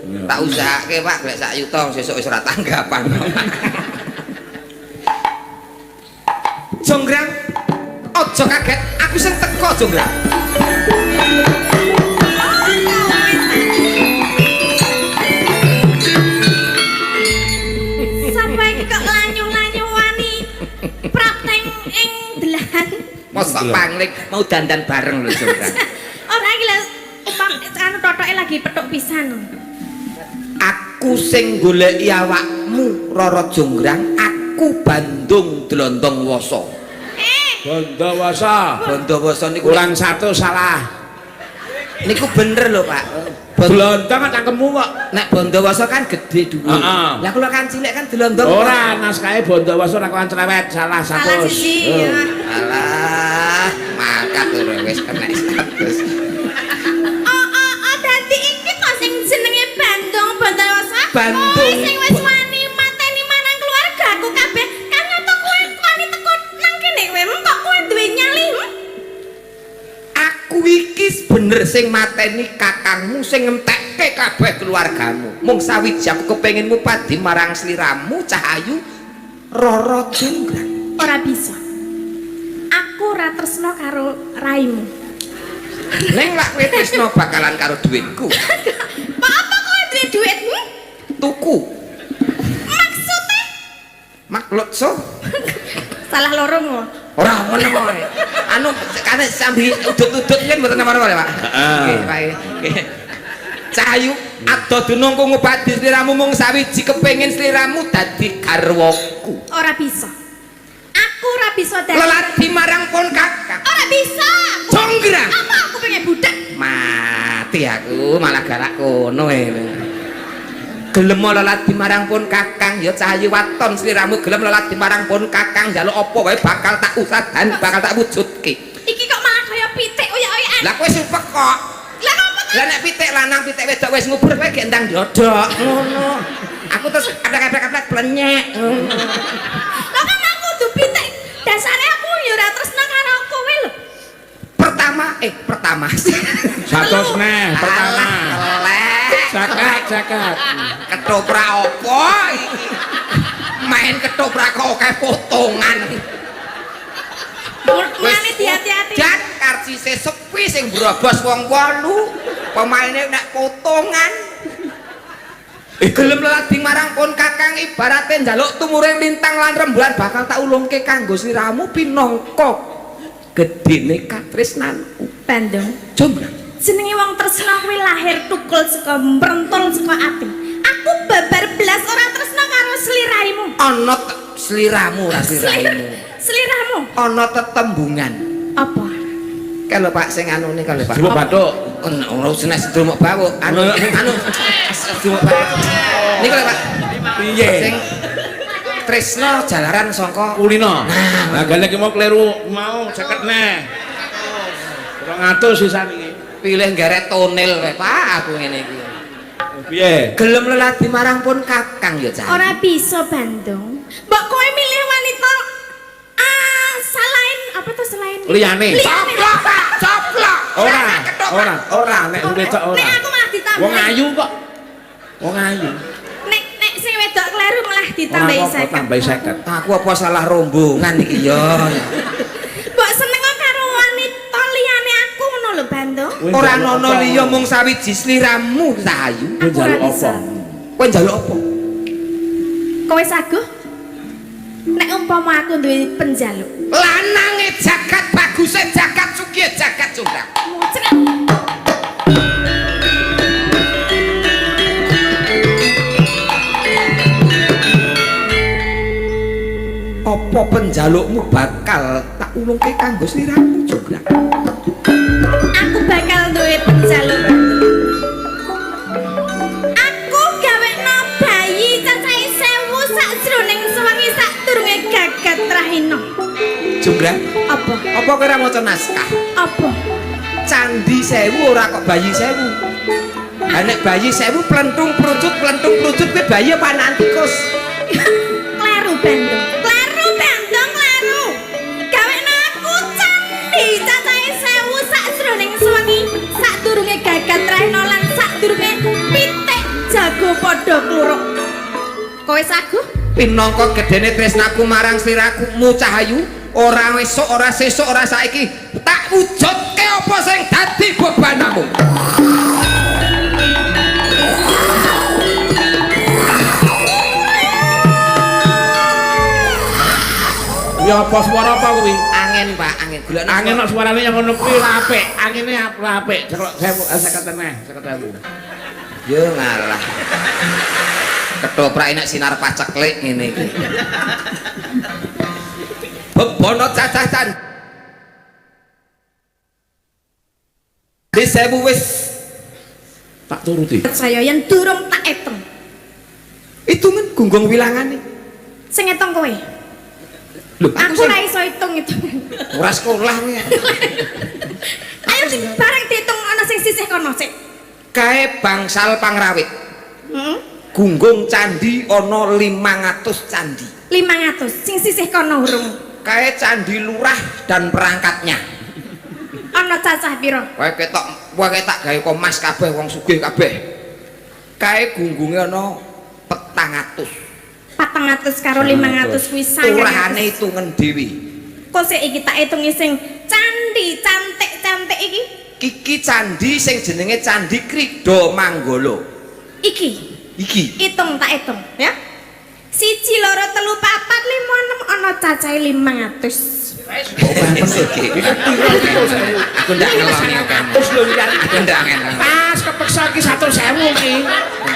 Tak usahake Pak, golek sak yuta sesuk wis ora tanggapan. Jonggrang, ojo kaget, aku sing teko jonggrang. Sapa iki kok lanyu-lanyu wani prakteng ing delahan. Mosok panglik mau dandan bareng lho jonggrang. Ora iki lho upam anu totoke lagi petuk pisan. Aku sing goleki awakmu Roro Jonggrang, aku Bandung Dlondong Wasa. Bandawasa. Bandawasa niku Kurang satu salah. niku bener lho Pak. Dlondong kan cangkemmu kok. Nek Bandawasa kan gede dhuwur. Heeh. Lah kula kan cilik kan Dlondong. Ora naskahe Bandawasa ora kawan cerewet, salah Salah sapus. siji ya. Alah, mangkat ora wis kena status. Oh, dadi iki kok sing jenenge Bandung Bandawasa. Bandung. Oh, sing wis wani mateni marang keluargaku kabeh. Kan nyoto kowe wani teko nang kene kowe, kok kowe duwe nyali? Aku iki bener sing mateni kakangmu sing ngentekke kabeh keluargamu. Mung sawiji aku kepengin mupadi marang sliramu Cahayu Roro Jonggrang. Ora bisa. Aku ora tresno karo raimu. Neng lak kowe tresno bakalan karo dhuwitku. Pak apa kowe duwe duit? Tuku. Maksudnya Makluk so. salah loro mo. Ora ngono kowe. Anu kan sambil udut-udut kan mboten apa-apa, Pak. Nggih, Pak. Nggih. Cahayu ado dunungku ngobati sliramu mung sawiji kepengin sliramu dadi garwaku. Ora bisa. Aku ora bisa dadi. Lelati marang pon kakak. Ora bisa. Jonggrang. Apa aku pengen budak? Mati aku malah galak kono gelem lelati marang pun kakang ya Cahayu waton sliramu gelem lelati marang pun kakang njaluk apa wae bakal tak usadan bakal tak wujudke. Iki kok malah kaya pitik oyak-oyakan. Lah kowe supek kok. Lah apa Lah nek pitik lanang pitik wedok wis ngubur kowe gek ndang dodok ngono. Aku terus kadang-kadang plenyek ngono. Lah kan aku kudu pitik. Dasare aku ya ora tresno karo kowe lho. Pertama Satus neh pertama. Zakat. Ketoprak opo iki? Main ketoprak kok akeh potongan. Mulane hati-hati. Dan karsise sepi sing brobos wong 8. Pemaine nek potongan. Gelem leladi marang pun kakang ibarate njaluk tumuring lintang lan rembulan bakal tak ulungke kanggo sliramu pinangka gedene katresnanku. Bandung. Jonggrang. Jenenge wong tresno kuwi lahir tukul saka mrentul saka ati. Aku babar blas ora tresno karo sliraimu. Ana sliramu ora sliraimu. Sliramu. Ana tetembungan. Apa? Kalau Pak sing anune kalau Pak. Coba bathuk. Ora usah sedurung bawuk. Anu sedurung bawuk. Niku lho Pak. Piye? Sing tresno jalaran sangka Kulino. Lah gane iki mau kleru mau 50 neh. 200 sisan iki. pilih garek tonel wae Pak aku ngene iki. Piye? Gelem lelati marang pun kakang ya Cah. Ora bisa Bandung. Mbok kowe milih wanita selain apa tuh selain Liyane. Coplok Pak, coplok. Ora nek wedok ora. Nek aku malah ditambahi. Wong ayu kok. Wong ayu. Nek sing wedok kleru malah Ora ditambahi apa 50. tambahi 50. Aku apa salah rombongan iki ya. Mbok seneng karo wanita liyane aku ngono lho Bandung. Ora ana liya mung sawiji sliramu Cahayu. Kowe Aku ora njaluk bisa. apa? Kowe njaluk apa? Kowe saguh? Nek umpama aku duwe penjaluk. Lanange jagat baguse jagat sugiye jagat Jonggrang. Mucret. Apa penjalukmu bakal tak ulungke kanggo sliramu Jonggrang? Aku bakal duwe penjaluran. Aku gawekno bayi cacahe 1000 sakjroning sewengi sadurunge gagat rahina. Jonggrang, Apa? apa kowe ora maca naskah? Apa? Candi 1000 ora kok bayi 1000. Ha nek bayi 1000 plentung prucut kowe bayi apa anak tikus? Kleru Bandung. Kleru Bandung, kleru. Gawekno aku candi cacahe 1000 sakjroning sewengi sadurunge gagat rahina lan sadurunge pitik jago padha kluruk. Kowe saguh? Pinangka gedene tresnaku marang sliraku Cahayu, ora esuk ora sesuk ora saiki tak wujudke apa sing dadi bebanmu. Ya apa suara apa kuwi? Angin, Pak, angin. Golekno Angin kok suarane yang ngono kuwi ora apik. Angine ora apik. Ceklok 50 Yo ngalah. Ketoprak enak sinar paceklik ngene iki. Bebono cacacan. Di 1000 wis tak turuti. Saya yang durung tak eteng. itu men gunggung wilangane. Sing eteng kowe. Lho, Aku ora iso hitung itu. ora sekolah kowe. Ayo sing bareng diitung ana sing sisih kono sik. Kae bangsal pangrawit. Gunggung candi ana 500 candi. 500 sing sisih kono urung. Kae candi lurah dan perangkatnya. Ana cacah pira? Wae tak gawe komas kabeh wong sugih kabeh. Kae gunggunge ana 400. 400 karo 500 kuwi sangat. Urahane hitungen dhewe. Kok sik iki tak hitungi sing candi cantik-cantik iki? Iki candi sing jenenge Candi Krida Manggala. Iki. Iki. Hitung tak hitung ya. 1 2 3 4 5 6 ana cacahe 500. Aku ndak ngeloni kamu. Terus lho ya. Aku ndak ngeloni. Pas kepeksa iki 100.000 iki.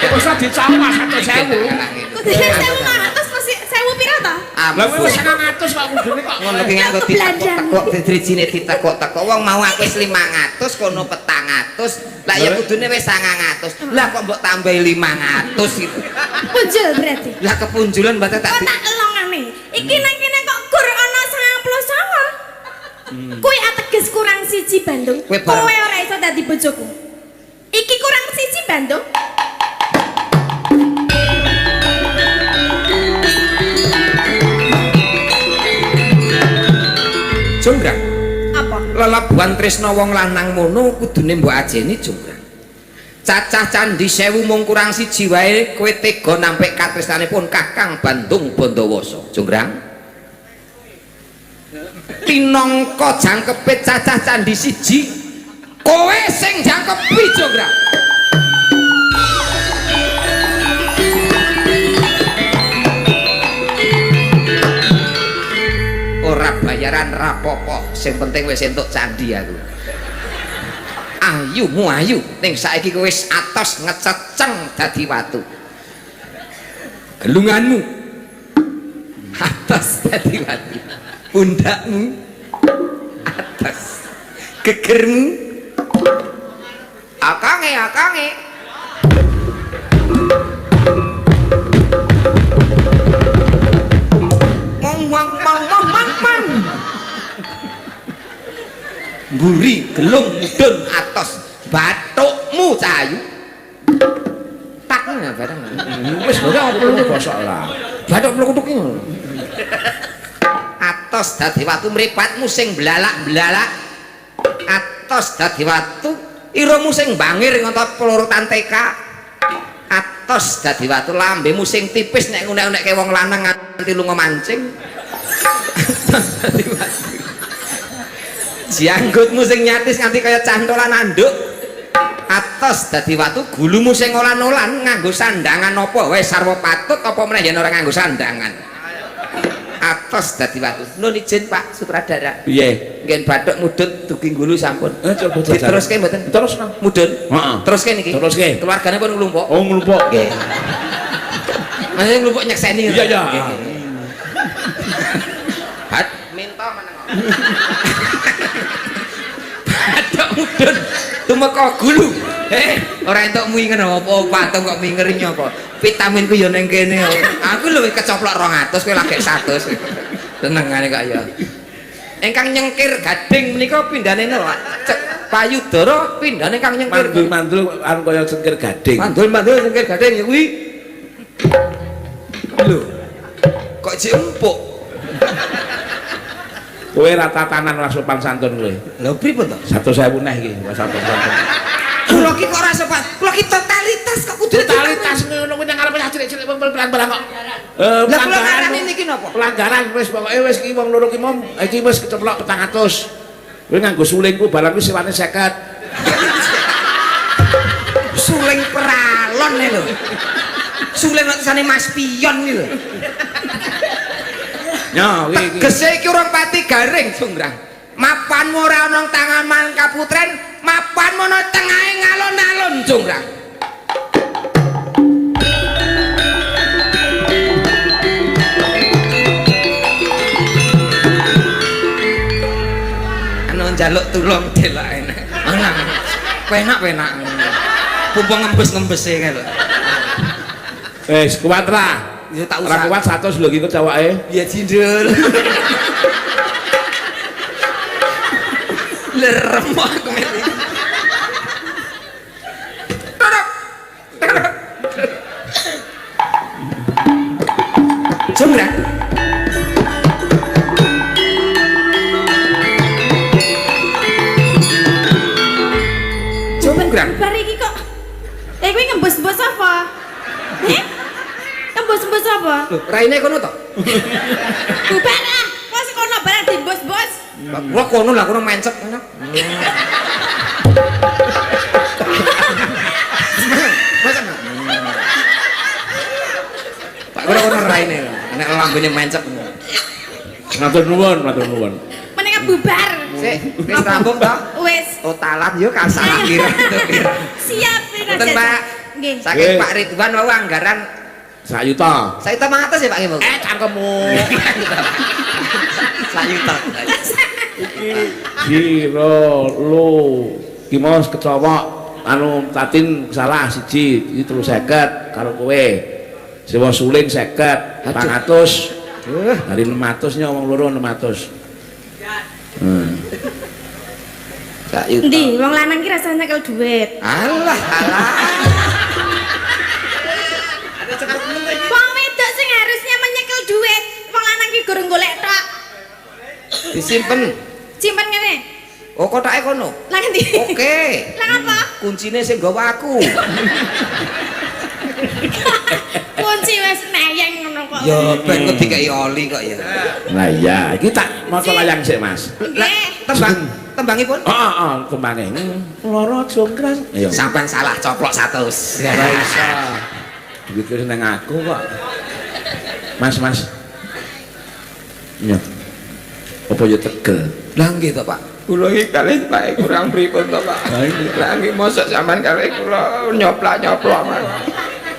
Kepeksa dicawas 100.000. Kudune 1500 masih 1000 pira to? Lah kowe wis 900 kok kudune kok Ngono ki nganggo ditekok drijine ditekok-tekok wong mau aku wis 500 kono 400 lah ya kudune wis 900 lah kok mbok tambahi 500 itu Punjul berarti. lah kepunjulan berarti tak Kok tak elongane. Iki nang kene kok gur ana 99. Kuwi ateges kurang 1 Bandung. Kowe bareng. Kowe ora iso dadi bojoku. Iki kurang 1 Bandung. Jonggrang Apa? lelabuhan tresna wong lanang mono kudune mbok ajeni Jonggrang cacah candi 1000 mung kurang 1 wae kowe tega nampik katresnanipun Kakang Bandung Bandawasa Jonggrang pinangka jangkepe cacah candi 1 kowe sing jangkepi Jonggrang ora bayaran rapopo sing penting wis entuk candi aku ayumu ayu ning saiki kowe wis atos ngececeng dadi watu gelunganmu atos dadi watu pundakmu atos gegermu akange mang mburi gelung mudhun atos bathukmu Cahayu tak ya bareng wis ora perlu bosok lah. bathuk plukutuk iki atos dadi watu mripatmu sing blalak-blalak atos dadi watu iramu sing bangir ngontot pelorotan TK atos dadi watu lambemu sing tipis nek ngunek-unekke wong lanang nganti lunga mancing janggutmu sing nyatis nganti kaya cantolan anduk atos dadi watu gulumu sing olan-olan nganggo sandangan apa wae sarwa patut apa meneh yen ora nganggo sandangan atos dadi watu nun izin Pak Sutradara Piye? ngen bathuk mudhun dugi gulu sampun Coba diteruske mboten terusno. mudhun Heeh. teruske niki Teruske. keluargane pun nglumpuk Oh nglumpuk. nggih maksudnya nglumpuk nyekseni Iya iya. Hat minta meneng. Bathuk mudun tumeka gulu ora entuk minger apa-apa kok minger nyapa vitaminku ya ning kene aku lho kecoplok 200 kowe lagi 100 tenengane kok ya ingkang nyengkir gading menika pindhane napa payudara pindhane kang nyengkir mandul anu kaya cengkir gading mandul cengkir gading ya kuwi lho kok jek empuk kowe ra tatanan ora sopan santun kowe lho pripun to 100.000 neh iki sopan santun kula ki kok ora sopan kula ki totalitas kok kudu totalitas ngono kuwi nang arep cilik-cilik pelan-pelan kok lah kula ngarani niki napa pelanggaran wis pokoke wis iki wong loro ki mom iki wis kecoplok 400 kowe nganggo sulingku barang kuwi sewane 50 suling peralon nih lho suling tulisane Mas Pion nih lho ya iki tegese iki urung pati garing Jonggrang mapanmu ora ana tangan man kaputren mapanmu ana tengahe ngalon-alon Jonggrang anu njaluk tulung delok enak penak pumpung ngembes-ngembese kae lho wis kuat ra ya tak ora usah kuat 100 lho iki kok cawake ya cindul leremok aku meli Jonggrang Jonggrang Bar iki kok kowe ngembus-mbus apa? Ngembus-mbus apa? lho raine kono to Bubar ah, kok sekono barang dimbus-bus. gua kono lah kono mencet ngono masa Pak kono raine nek langgone mencet matur nuwun Menika bubar. sik wis rambung to Wis. oh talat yo kasalah kira Siap Mboten Pak Nggih. saking Pak Ridwan wau anggaran 1 juta saya mangatus ya Pak Nggih cangkemmu 1 juta Giro lo ki mau kecowok anu tatin salah siji iki 350 karo kowe sewa suling 50 400 dari 600 nya wong loro 600 Endi, wong lanang ki rasane nyekel duit. alah Wong wedok sing harusnya menyekel duit, wong lanang ki goreng golek tok. disimpen Simpen ngene. oh kotake kono Lah ngendi? oke Lah apa? kuncine sing gawa aku Kunci wis neyeng ngono kok. ya ben kok dikai oli kok ya nah iya iki tak maca layang sik Mas tembangipun tembange loro Jonggrang ayo sampean salah coplok 100 ora iso dipikir nang aku kok Mas iya apa ya tegel lah nggih to Pak kula iki kalih Pak kurang pripun to Pak lah nggih mosok sampean kalih kula nyoplak-nyoplok Mas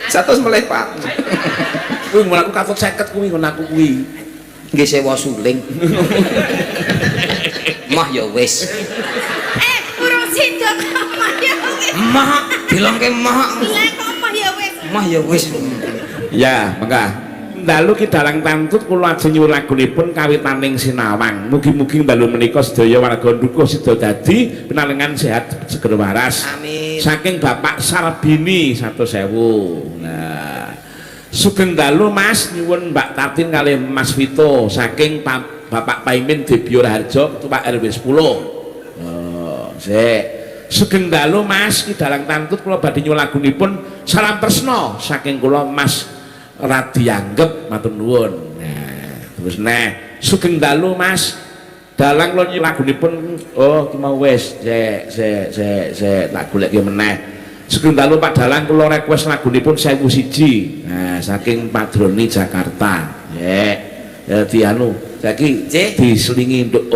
100 melih Pak kuwi mun aku katut 50 kuwi ngono aku kuwi nggih sewa suling mah ya wis Urung sida mah ya wis. mah bilangke mah Lah kok mah ya wis. mah ya wis ya mengkah dalu ki dalang tantut kula ajeng nyuwun lagunipun kawitaning sinawang mugi-mugi dalu menika sedaya warga ndukuh sida dadi pinalengan sehat seger waras amin saking Bapak Sarbini 100.000 nah sugeng dalu Mas nyuwun Mbak Tatin kalih Mas Vito saking Bapak Paimin Debio Raharjo Ketua RW 10 sik sugeng dalu Mas ki dalang tantut kula badhe nyuwun lagunipun salam tresna saking kula Mas Radianggep matur nuwun. Nah, terus sugeng dalu Mas dalang kula nyuwun lagunipun oh ki mau wis sik tak goleki meneh. Sugeng dalu Pak Dalang kula request lagunipun 1001. Nah, saking Pak Droni Jakarta. Ya, di anu saiki diselingi untuk